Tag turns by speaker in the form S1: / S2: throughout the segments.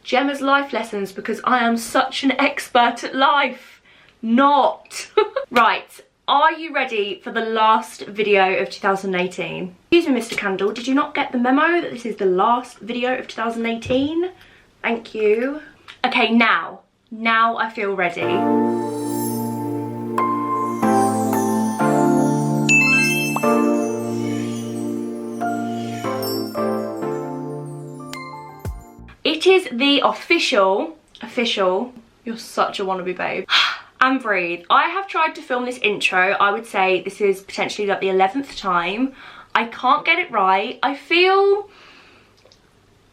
S1: Gemma's life lessons because I am such an expert at life. Not. Right, are you ready for the last video of 2018? Excuse me, Mr. Candle, did you not get the memo that this is the last video of 2018? Thank you. Okay, now I feel ready. It is the official, you're such a wannabe babe, and breathe. I have tried to film this intro. I would say this is potentially like the 11th time. I can't get it right. I feel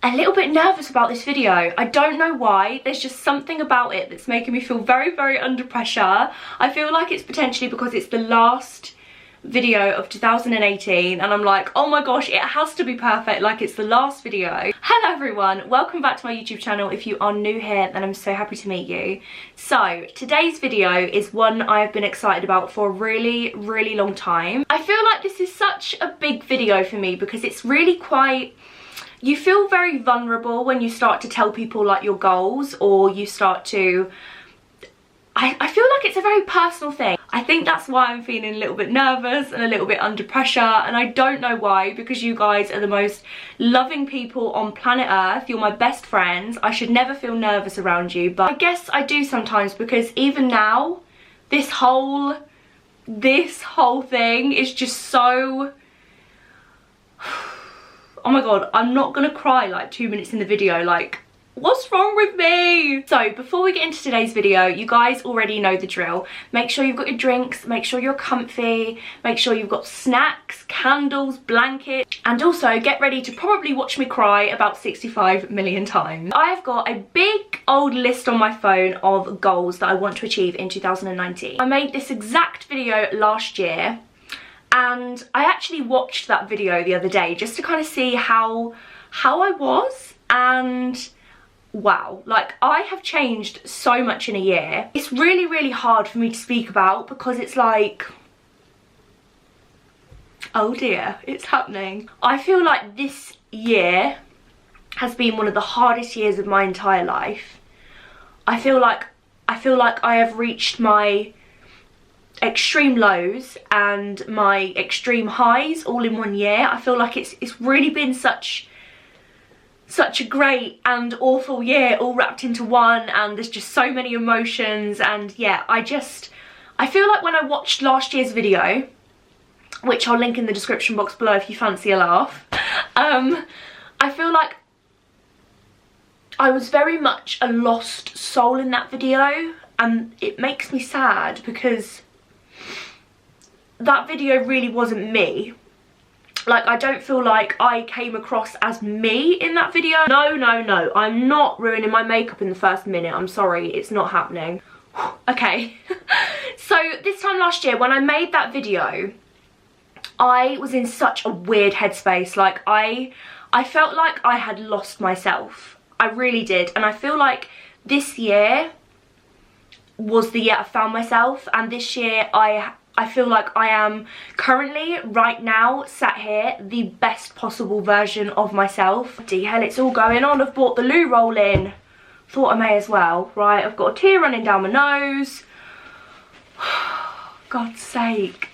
S1: a little bit nervous about this video. I don't know why. There's just something about it that's making me feel very, very under pressure. I feel like it's potentially because it's the last video of 2018 and I'm like, oh my gosh, it has to be perfect, like it's the last video. Hello everyone, welcome back to my YouTube channel. If you are new here, then I'm so happy to meet you. So today's video is one I've been excited about for a really, really long time. I feel like this is such a big video for me because it's really quite, you feel very vulnerable when you start to tell people like your goals, or you start to, I feel like it's a very personal thing. I think that's why I'm feeling a little bit nervous and a little bit under pressure, and I don't know why, because you guys are the most loving people on planet Earth. You're my best friends. I should never feel nervous around you, but I guess I do sometimes, because even now, this whole thing is just so... Oh my god, I'm not gonna cry like 2 minutes in the video, like, what's wrong with me? So before we get into today's video, you guys already know the drill. Make sure you've got your drinks, make sure you're comfy, make sure you've got snacks, candles, blankets, and also get ready to probably watch me cry about 65 million times. I have got a big old list on my phone of goals that I want to achieve in 2019. I made this exact video last year, and I actually watched that video the other day just to kind of see how I was, and wow, like I have changed so much in a year. It's really, really hard for me to speak about because it's like, oh dear, it's happening. I feel like this year has been one of the hardest years of my entire life. I feel like I have reached my extreme lows and my extreme highs all in one year. I feel like it's really been such a great and awful year all wrapped into one, and there's just so many emotions. And yeah, I feel like when I watched last year's video, which I'll link in the description box below if you fancy a laugh, I feel like I was very much a lost soul in that video, and it makes me sad because that video really wasn't me. Like, I don't feel like I came across as me in that video. No, I'm not ruining my makeup in the first minute. I'm sorry, it's not happening. Okay. So this time last year when I made that video, I was in such a weird headspace. Like I felt like I had lost myself. I really did. And I feel like this year was the year I found myself, and this year I feel like I am currently, right now, sat here, the best possible version of myself. Bloody hell, it's all going on. I've bought the loo roll in. Thought I may as well. Right, I've got a tear running down my nose. God's sake.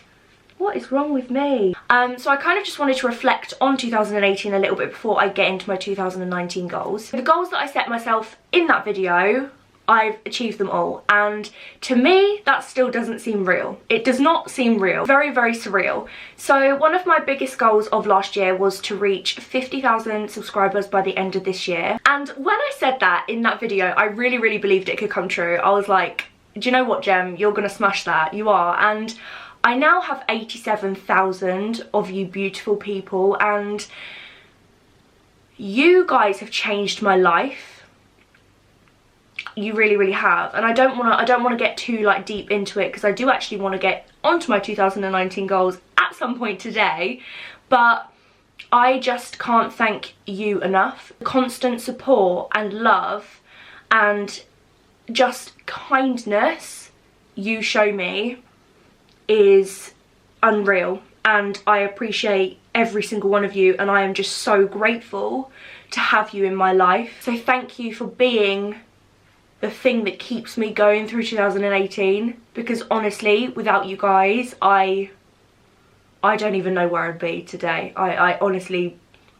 S1: What is wrong with me? So I kind of just wanted to reflect on 2018 a little bit before I get into my 2019 goals. The goals that I set myself in that video, I've achieved them all, and to me that still doesn't seem real. It does not seem real. Very, very surreal. So one of my biggest goals of last year was to reach 50,000 subscribers by the end of this year, and when I said that in that video, I really, really believed it could come true. I was like, do you know what, Gem, you're gonna smash that. You are. And I now have 87,000 of you beautiful people, and you guys have changed my life. You really, really have. And I don't want to get too like deep into it because I do actually want to get onto my 2019 goals at some point today, but I just can't thank you enough. Constant support and love and just kindness you show me is unreal, and I appreciate every single one of you, and I am just so grateful to have you in my life. So thank you for being the thing that keeps me going through 2018, because honestly, without you guys, I don't even know where I'd be today. I honestly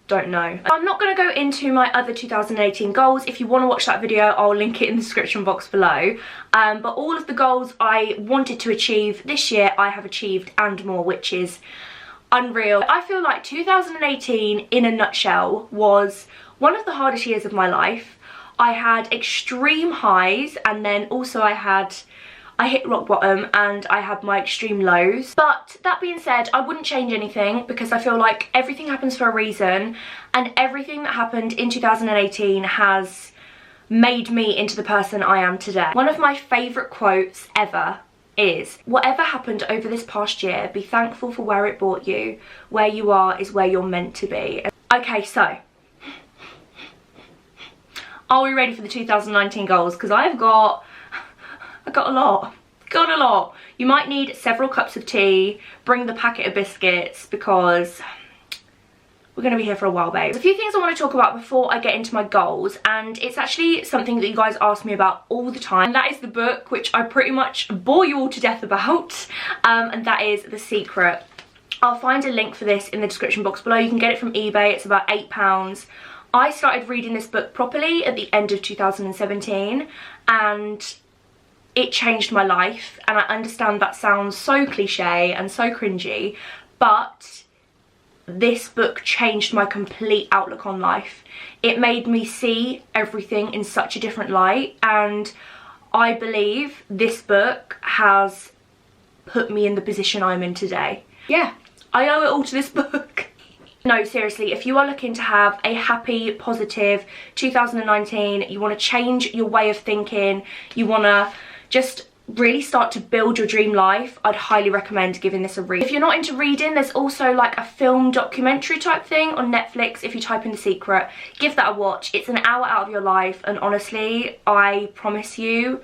S1: don't know. I'm not going to go into my other 2018 goals. If you want to watch that video, I'll link it in the description box below. But all of the goals I wanted to achieve this year, I have achieved and more, which is unreal. I feel like 2018 in a nutshell was one of the hardest years of my life. I had extreme highs, and then also I hit rock bottom and I had my extreme lows. But that being said, I wouldn't change anything, because I feel like everything happens for a reason, and everything that happened in 2018 has made me into the person I am today. One of my favourite quotes ever is, whatever happened over this past year, be thankful for where it brought you. Where you are is where you're meant to be. Okay, so are we ready for the 2019 goals? Because I got a lot. You might need several cups of tea, bring the packet of biscuits, because we're going to be here for a while, babe. There's a few things I want to talk about before I get into my goals, and it's actually something that you guys ask me about all the time, and that is the book, which I pretty much bore you all to death about, and that is The Secret. I'll find a link for this in the description box below. You can get it from eBay. It's about £8. I started reading this book properly at the end of 2017, and it changed my life. And I understand that sounds so cliche and so cringy, but this book changed my complete outlook on life. It made me see everything in such a different light, and I believe this book has put me in the position I'm in today. Yeah, I owe it all to this book. No, seriously, if you are looking to have a happy, positive 2019, you want to change your way of thinking, you want to just really start to build your dream life, I'd highly recommend giving this a read. If you're not into reading, there's also like a film documentary type thing on Netflix. If you type in The Secret, give that a watch. It's an hour out of your life, and honestly, I promise you,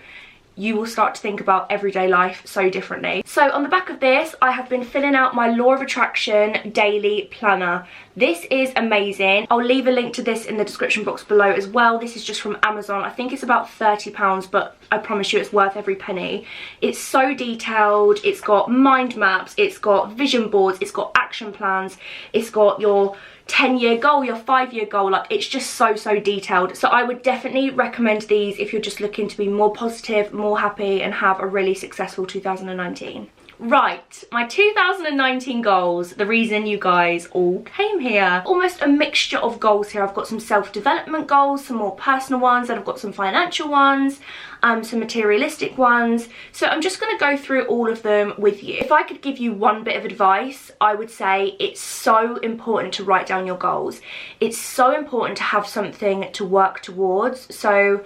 S1: you will start to think about everyday life so differently. So on the back of this, I have been filling out my Law of Attraction daily planner. This is amazing. I'll leave a link to this in the description box below as well. This is just from Amazon. I think it's about £30, but I promise you it's worth every penny. It's so detailed. It's got mind maps, it's got vision boards, it's got action plans, it's got your 10-year goal, your 5-year goal. Like, it's just so detailed. So I would definitely recommend these if you're just looking to be more positive, more happy, and have a really successful 2019. Right, my 2019 goals, the reason you guys all came here. Almost a mixture of goals here. I've got some self-development goals, some more personal ones, and I've got some financial ones, some materialistic ones. So I'm just going to go through all of them with you. If I could give you one bit of advice, I would say it's so important to write down your goals. It's so important to have something to work towards. So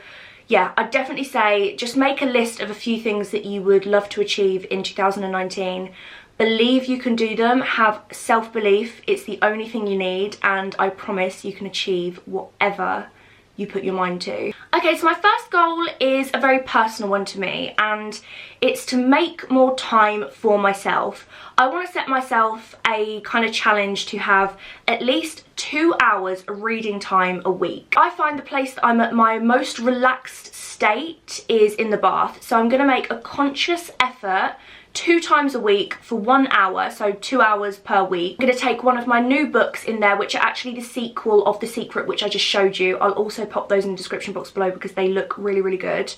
S1: yeah, I'd definitely say just make a list of a few things that you would love to achieve in 2019. Believe you can do them, have self-belief, it's the only thing you need, and I promise you can achieve whatever you put your mind to. Okay, so my first goal is a very personal one to me, and it's to make more time for myself. I want to set myself a kind of challenge to have at least 2 hours of reading time a week. I find the place that I'm at my most relaxed state is in the bath, so I'm going to make a conscious effort 2 times a week for 1 hour, so 2 hours per week. I'm going to take one of my new books in there, which are actually the sequel of The Secret, which I just showed you. I'll also pop those in the description box below because they look really good.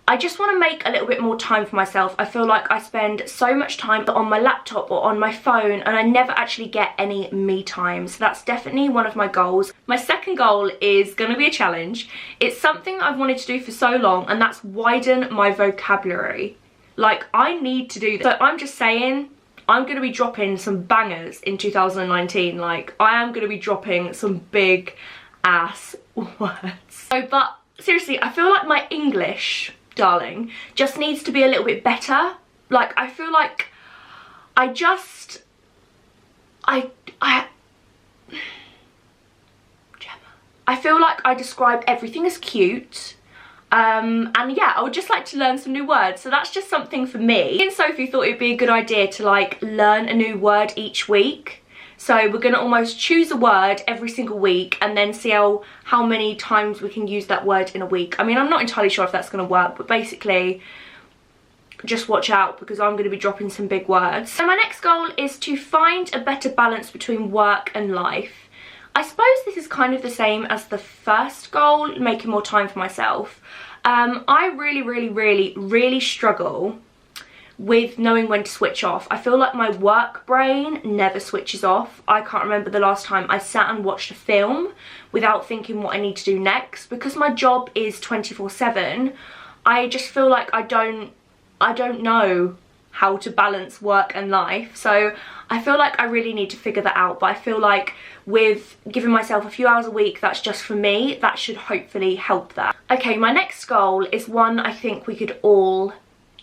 S1: I just want to make a little bit more time for myself. I feel like I spend so much time on my laptop or on my phone, and I never actually get any me time. So that's definitely one of my goals. My second goal is going to be a challenge. It's something that I've wanted to do for so long, and that's widen my vocabulary. Like, I need to do this. So I'm just saying, I'm going to be dropping some bangers in 2019. Like, I am going to be dropping some big ass words. So, but seriously, I feel like my English, darling, just needs to be a little bit better. Like, I feel like Gemma, I feel like I describe everything as cute. And yeah, I would just like to learn some new words. So that's just something for me. Me and Sophie thought it'd be a good idea to like learn a new word each week. So we're going to almost choose a word every single week and then see how many times we can use that word in a week. I mean, I'm not entirely sure if that's going to work, but basically just watch out because I'm going to be dropping some big words. So my next goal is to find a better balance between work and life. I suppose this is kind of the same as the first goal, making more time for myself. I really struggle with knowing when to switch off. I feel like my work brain never switches off. I can't remember the last time I sat and watched a film without thinking what I need to do next. Because my job is 24/7, I just feel like I don't know how to balance work and life. So I feel like I really need to figure that out, but I feel like with giving myself a few hours a week, that's just for me, that should hopefully help that. Okay, my next goal is one I think we could all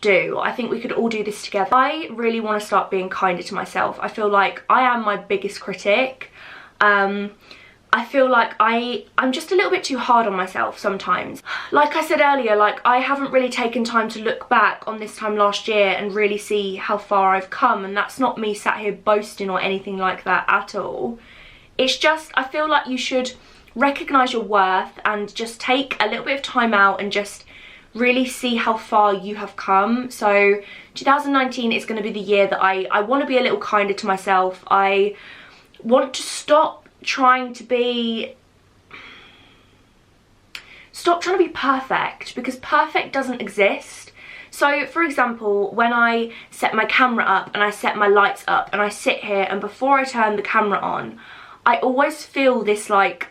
S1: do. I think we could all do this together. I really want to start being kinder to myself. I feel like I am my biggest critic. I feel like I'm just a little bit too hard on myself sometimes. Like I said earlier, like I haven't really taken time to look back on this time last year and really see how far I've come, and that's not me sat here boasting or anything like that at all. It's just, I feel like you should recognise your worth and just take a little bit of time out and just really see how far you have come. So 2019 is going to be the year that I want to be a little kinder to myself. I want to stop trying to be perfect, because perfect doesn't exist. So for example, when I set my camera up and I set my lights up and I sit here and before I turn the camera on, I always feel this like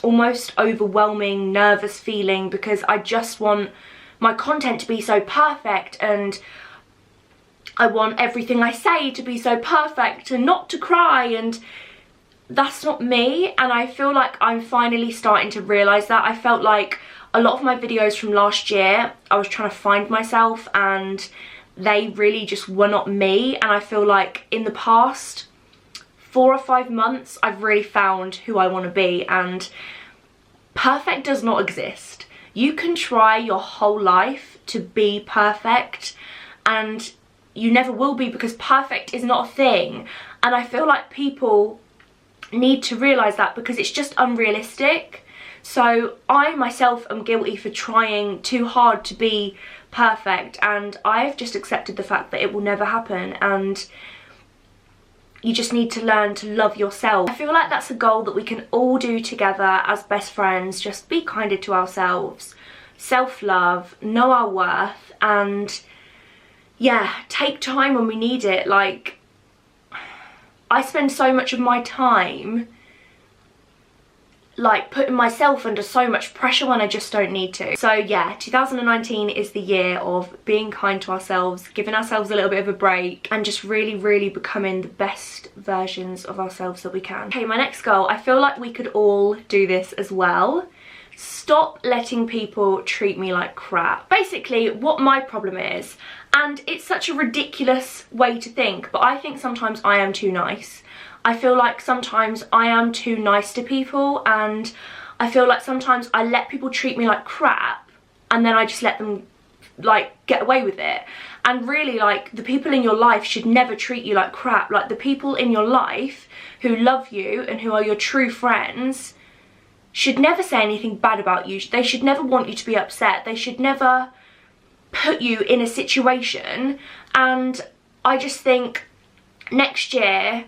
S1: almost overwhelming nervous feeling because I just want my content to be so perfect and I want everything I say to be so perfect and not to cry, and that's not me. And I feel like I'm finally starting to realise that. I felt like a lot of my videos from last year, I was trying to find myself and they really just were not me. And I feel like in the past 4 or 5 months, I've really found who I want to be, and perfect does not exist. You can try your whole life to be perfect and you never will be, because perfect is not a thing. And I feel like people need to realise that because it's just unrealistic. So I myself am guilty for trying too hard to be perfect, and I've just accepted the fact that it will never happen, and you just need to learn to love yourself. I feel like that's a goal that we can all do together as best friends. Just be kinder to ourselves, self-love, know our worth, and yeah, take time when we need it. Like, I spend so much of my time like putting myself under so much pressure when I just don't need to. So yeah, 2019 is the year of being kind to ourselves, giving ourselves a little bit of a break, and just really becoming the best versions of ourselves that we can. Okay, my next goal, I feel like we could all do this as well. Stop letting people treat me like crap. Basically, what my problem is, and it's such a ridiculous way to think, but I think sometimes I am too nice. I feel like sometimes I am too nice to people, and I feel like sometimes I let people treat me like crap and then I just let them like get away with it. And really, like, the people in your life should never treat you like crap. Like, the people in your life who love you and who are your true friends should never say anything bad about you. They should never want you to be upset. They should never put you in a situation. And I just think next year,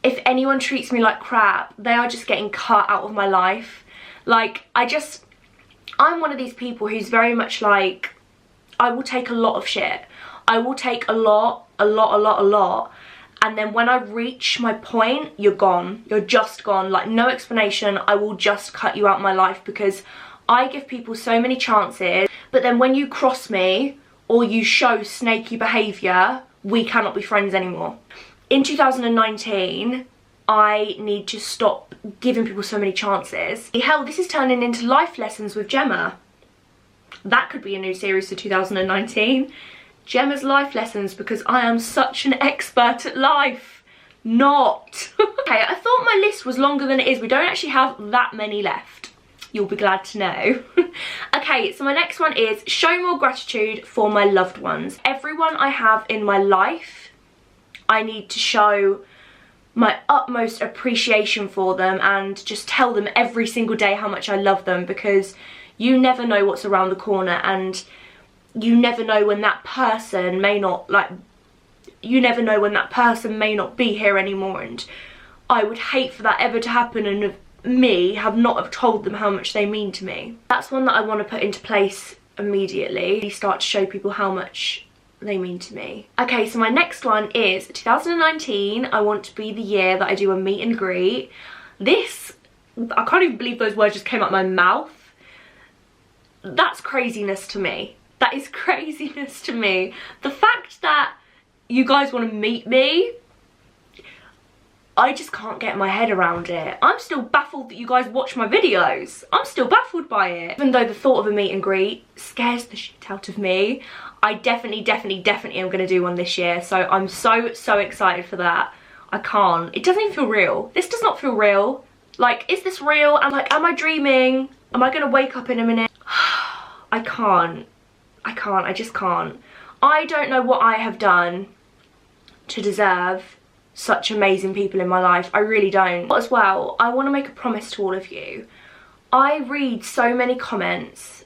S1: if anyone treats me like crap, they are just getting cut out of my life. Like, I'm one of these people who's very much like, I will take a lot of shit. I will take a lot. And then when I reach my point, you're gone. You're just gone. Like, no explanation. I will just cut you out of my life, because I give people so many chances. But then when you cross me or you show snaky behaviour, we cannot be friends anymore. In 2019, I need to stop giving people so many chances. Hell, this is turning into life lessons with Gemma. That could be a new series for 2019. Gemma's life lessons, because I am such an expert at life. Not. Okay, I thought my list was longer than it is. We don't actually have that many left. You'll be glad to know. Okay, so my next one is show more gratitude for my loved ones. Everyone I have in my life, I need to show my utmost appreciation for them and just tell them every single day how much I love them, because you never know what's around the corner, and you never know when that person may not, like, you never know when that person may not be here anymore, and I would hate for that ever to happen and me have not have told them how much they mean to me. That's one that I want to put into place immediately. Start to show people how much they mean to me. Okay, so my next one is 2019. I want to be the year that I do a meet and greet. This, I can't even believe those words just came out my mouth. That's craziness to me. That is craziness to me. The fact that you guys want to meet me, I just can't get my head around it. I'm still baffled that you guys watch my videos. I'm still baffled by it. Even though the thought of a meet and greet scares the shit out of me, I definitely am going to do one this year. So I'm so excited for that. I can't. It doesn't even feel real. This does not feel real. Like, is this real? I'm like, am I dreaming? Am I going to wake up in a minute? I can't. I just can't. I don't know what I have done to deserve such amazing people in my life. I really don't. But as well, I want to make a promise to all of you. I read so many comments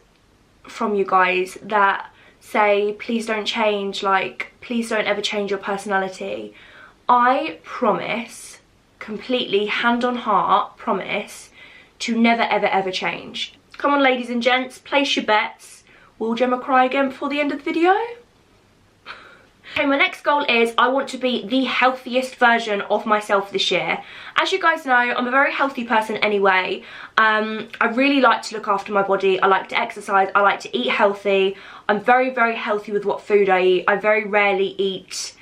S1: from you guys that say, please don't change, like, please don't ever change your personality. I promise, completely hand on heart, promise to never ever change. Come on, ladies and gents, place your bets. Will Gemma cry again before the end of the video? Okay, my next goal is I want to be the healthiest version of myself this year. As you guys know, I'm a very healthy person anyway. I really like to look after my body. I like to exercise. I like to eat healthy. I'm very healthy with what food I eat. I very rarely eat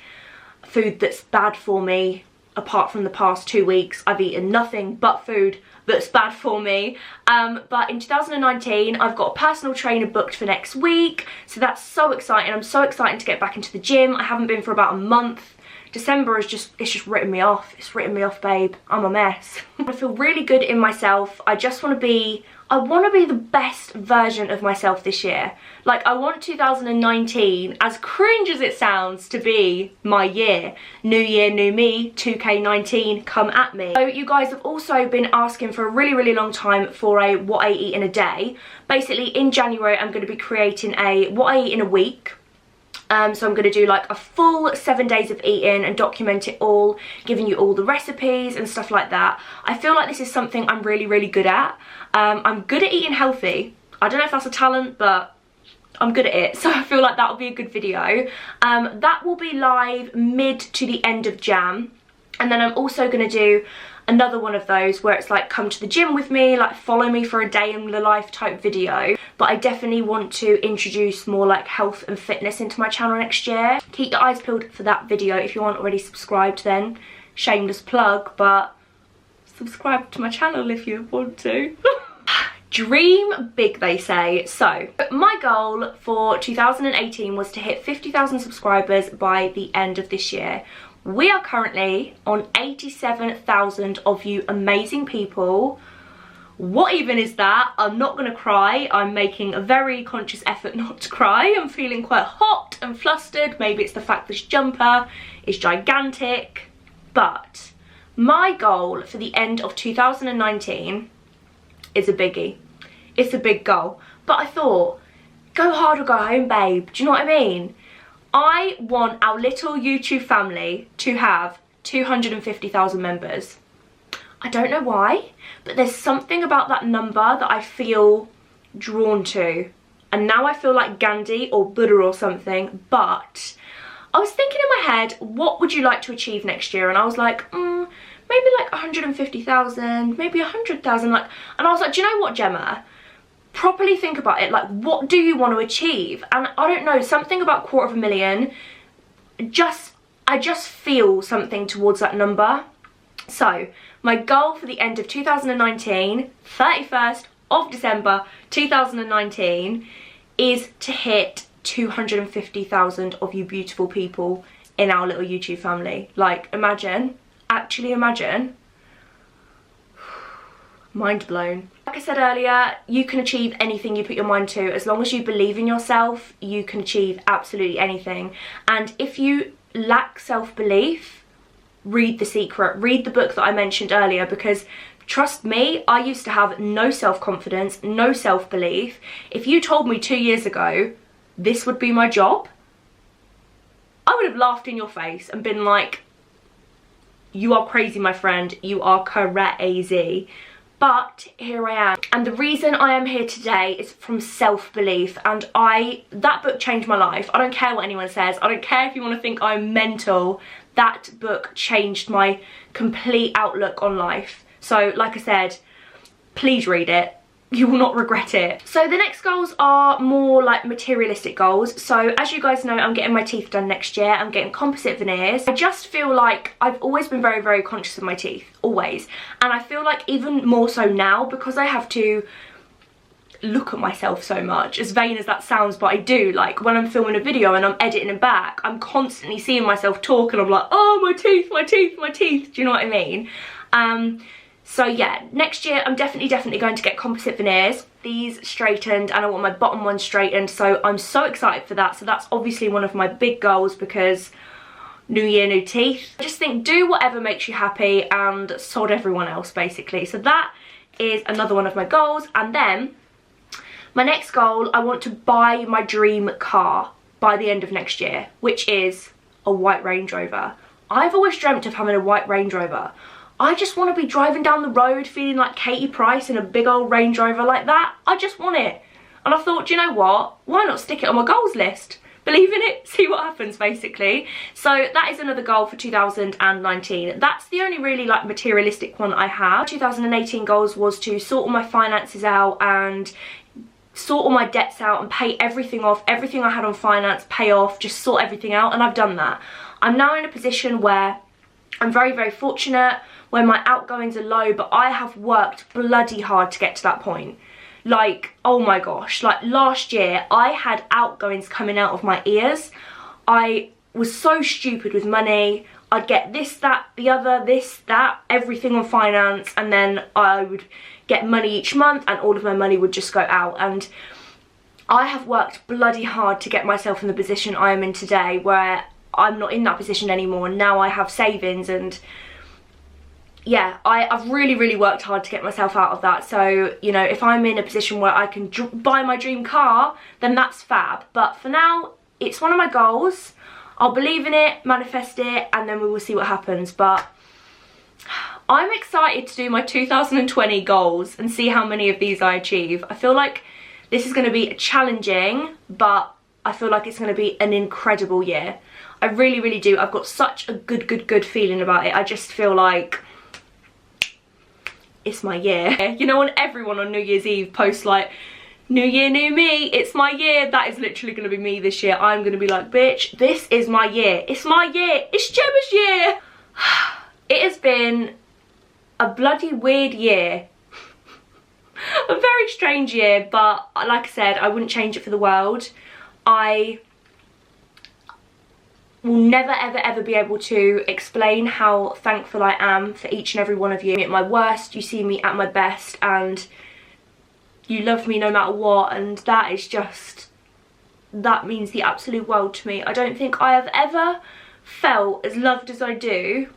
S1: food that's bad for me. Apart from the past 2 weeks, I've eaten nothing but food that's bad for me. But in 2019, I've got a personal trainer booked for next week, so that's so exciting. I'm so excited to get back into the gym. I haven't been for about a month. December is just, it's just written me off. It's written me off, babe. I'm a mess. I feel really good in myself. I just want to be, I want to be the best version of myself this year. Like, I want 2019, as cringe as it sounds, to be my year. New year, new me, 2K19, come at me. So you guys have also been asking for a really long time for a what I eat in a day. Basically, in January, I'm going to be creating a what I eat in a week. So I'm going to do like a full 7 days of eating and document it all, giving you all the recipes and stuff like that. I feel like this is something I'm really good at. I'm good at eating healthy. I don't know if that's a talent, but I'm good at it. So I feel like that'll be a good video. That will be live mid to the end of Jan. And then I'm also going to do another one of those where it's like, come to the gym with me, like follow me for a day in the life type video. But I definitely want to introduce more like health and fitness into my channel next year. Keep your eyes peeled for that video if you aren't already subscribed then. Shameless plug, but subscribe to my channel if you want to. Dream big, they say. So my goal for 2018 was to hit 50,000 subscribers by the end of this year. We are currently on 87,000 of you amazing people. What even is that? I'm not gonna cry. I'm making a very conscious effort not to cry. I'm feeling quite hot and flustered. Maybe it's the fact this jumper is gigantic. But my goal for the end of 2019 is a biggie. It's a big goal. But I thought, go hard or go home, babe. Do you know what I mean? I want our little YouTube family to have 250,000 members. I don't know why, but there's something about that number that I feel drawn to. And now I feel like Gandhi or Buddha or something, but I was thinking in my head, what would you like to achieve next year? And I was like, maybe like 150,000, maybe 100,000, like, and I was like, do you know what, Gemma? Properly think about it, like, what do you want to achieve? And I don't know, something about 250,000, I just feel something towards that number. So my goal for the end of 2019, 31st of December 2019, is to hit 250,000 of you beautiful people in our little YouTube family. Like, imagine, actually imagine. Mind blown. Like I said earlier, you can achieve anything you put your mind to. As long as you believe in yourself, you can achieve absolutely anything. And if you lack self-belief, read The Secret, read the book that I mentioned earlier, because trust me, I used to have no self-confidence, no self-belief. If you told me 2 years ago this would be my job, I would have laughed in your face and been like, you are crazy, my friend, you are crazy. But here I am, and the reason I am here today is from self-belief, and that book changed my life. I don't care what anyone says, I don't care if you want to think I'm mental, that book changed my complete outlook on life. So like I said, please read it. You will not regret it. So the next goals are more like materialistic goals. So as you guys know, I'm getting my teeth done next year. I'm getting composite veneers. I just feel like I've always been very, very conscious of my teeth, always. And I feel like even more so now, because I have to look at myself so much, as vain as that sounds, but I do. Like when I'm filming a video and I'm editing it back, I'm constantly seeing myself talk and I'm like, oh, my teeth, my teeth, my teeth. Do you know what I mean? So yeah, next year I'm definitely going to get composite veneers, these straightened, and I want my bottom one straightened, so I'm so excited for that. So that's obviously one of my big goals, because new year, new teeth. I just think do whatever makes you happy and sod everyone else, basically. So that is another one of my goals. And then my next goal, I want to buy my dream car by the end of next year, which is a white Range Rover. I've always dreamt of having a white Range Rover. I just want to be driving down the road feeling like Katie Price in a big old Range Rover like that. I just want it. And I thought, do you know what? Why not stick it on my goals list? Believe in it, see what happens, basically. So that is another goal for 2019. That's the only really like materialistic one I have. 2018 goals was to sort all my finances out and sort all my debts out and pay everything off. Everything I had on finance, pay off, just sort everything out, and I've done that. I'm now in a position where I'm very, very fortunate, where my outgoings are low, but I have worked bloody hard to get to that point. Like, oh my gosh, like last year I had outgoings coming out of my ears. I was so stupid with money. I'd get this, that, the other, this, that, everything on finance, and then I would get money each month and all of my money would just go out. And I have worked bloody hard to get myself in the position I am in today, where I'm not in that position anymore, and now I have savings. And yeah, I've really, really worked hard to get myself out of that. So, you know, if I'm in a position where I can buy my dream car, then that's fab. But for now, it's one of my goals. I'll believe in it, manifest it, and then we will see what happens. But I'm excited to do my 2020 goals and see how many of these I achieve. I feel like this is going to be challenging, but I feel like it's going to be an incredible year. I really, really do. I've got such a good feeling about it. I just feel like it's my year. You know, when everyone on New Year's Eve posts like, new year, new me, it's my year. That is literally going to be me this year. I'm going to be like, bitch, this is my year. It's my year. It's Gemma's year. It has been a bloody weird year. A very strange year, but like I said, I wouldn't change it for the world. I will never ever be able to explain how thankful I am for each and every one of you. At my worst, you see me at my best, and you love me no matter what, and that is just, that means the absolute world to me. I don't think I have ever felt as loved as I do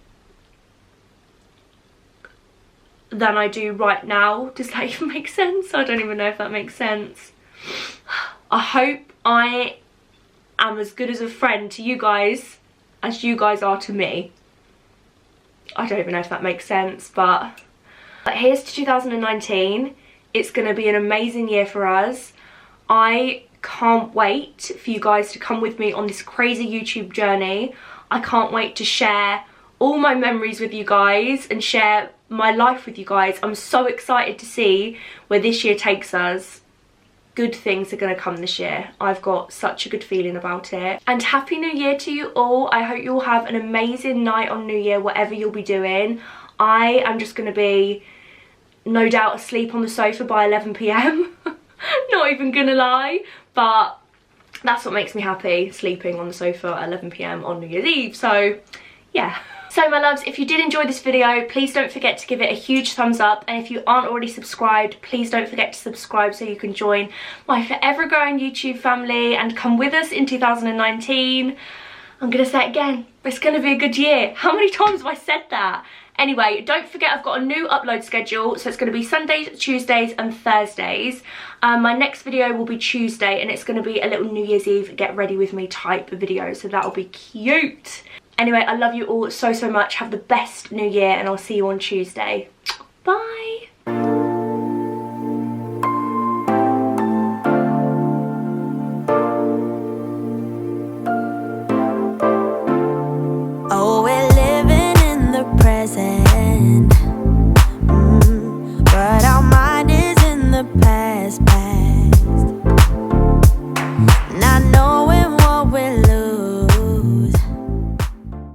S1: than I do right now. Does that even make sense? I don't even know if that makes sense. I hope I am as good as a friend to you guys as you guys are to me. I don't even know if that makes sense, but here's to 2019. It's going to be an amazing year for us. I can't wait for you guys to come with me on this crazy YouTube journey. I can't wait to share all my memories with you guys and share my life with you guys. I'm so excited to see where this year takes us. Good things are going to come this year. I've got such a good feeling about it. And Happy New Year to you all. I hope you'll have an amazing night on New Year, whatever you'll be doing. I am just going to be, no doubt, asleep on the sofa by 11 PM. Not even gonna lie, but that's what makes me happy, sleeping on the sofa at 11 PM on New Year's Eve. So yeah. So my loves, if you did enjoy this video, please don't forget to give it a huge thumbs up, and if you aren't already subscribed, please don't forget to subscribe so you can join my forever growing YouTube family and come with us in 2019. I'm gonna say it again, It's gonna be a good year. How many times have I said that? Anyway, don't forget I've got a new upload schedule, so it's going to be Sundays, Tuesdays and Thursdays. My next video will be Tuesday, and it's going to be a little New Year's Eve get ready with me type video, so that'll be cute. Anyway, I love you all so, so much. Have the best New Year, and I'll see you on Tuesday. Bye.
S2: Oh, we're living in the present, but our mind is in the past.